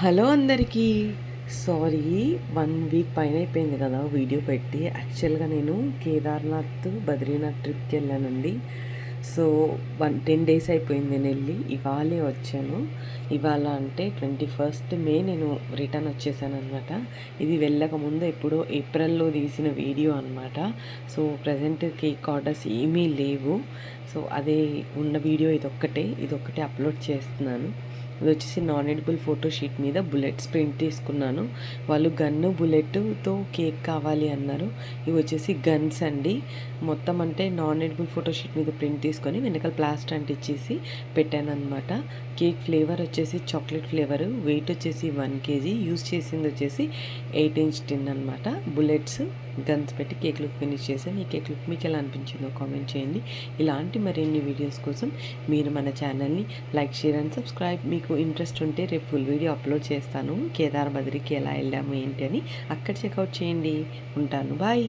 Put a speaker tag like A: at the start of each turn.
A: Hello అందరికీ. Sorry, 1 week పైన అయిపోయింది కదా వీడియో పెట్టి. యాక్చువల్గా నేను కేదార్నాథ్, బద్రీనాథ్ ట్రిప్కి వెళ్ళానండి. సో 10 డేస్ అయిపోయింది నేను వెళ్ళి. ఇవాళే వచ్చాను. ఇవాళ అంటే 21 మే నేను రిటర్న్ వచ్చేసాను అనమాట. ఇది వెళ్ళక ముందు ఎప్పుడో ఏప్రిల్లో తీసిన వీడియో అనమాట. సో ప్రజెంట్ కేక్ ఆర్డర్స్ ఏమీ లేవు. సో అదే ఉన్న వీడియో ఇదొక్కటే అప్లోడ్ చేస్తున్నాను. ఇది వచ్చేసి నాన్ ఎడిబుల్ ఫోటో షీట్ మీద బుల్లెట్స్ ప్రింట్ తీసుకున్నాను. వాళ్ళు గన్ను బుల్లెట్తో కేక్ కావాలి అన్నారు. ఇవి వచ్చేసి గన్స్ అండి. మొత్తం అంటే నాన్ ఎడిబుల్ ఫోటో షీట్ మీద ప్రింట్ తీసుకొని వెనకాల ప్లాస్టర్ అంటించేసి పెట్టాను అనమాట. కేక్ ఫ్లేవర్ వచ్చేసి చాక్లెట్ ఫ్లేవరు. వెయిట్ వచ్చేసి 1 kg. యూస్ చేసింది వచ్చేసి 8 inch టిన్ అనమాట. బుల్లెట్స్ గన్స్ పెట్టి కేక్ లుక్ ఫినిష్ చేశాను. ఈ కేక్ లుక్ మీకు ఎలా అనిపించిందో కామెంట్ చేయండి. ఇలాంటి మరిన్ని వీడియోస్ కోసం మీరు మన ఛానల్ని లైక్, షేర్ అండ్ సబ్స్క్రైబ్. మీకు ఇంట్రెస్ట్ ఉంటే రేపు ఫుల్ వీడియో అప్లోడ్ చేస్తాను. కేదార్ బద్రీకి ఎలా వెళ్ళాము ఏంటి అని అక్కడ చెక్అవుట్ చేయండి. ఉంటాను. బాయ్.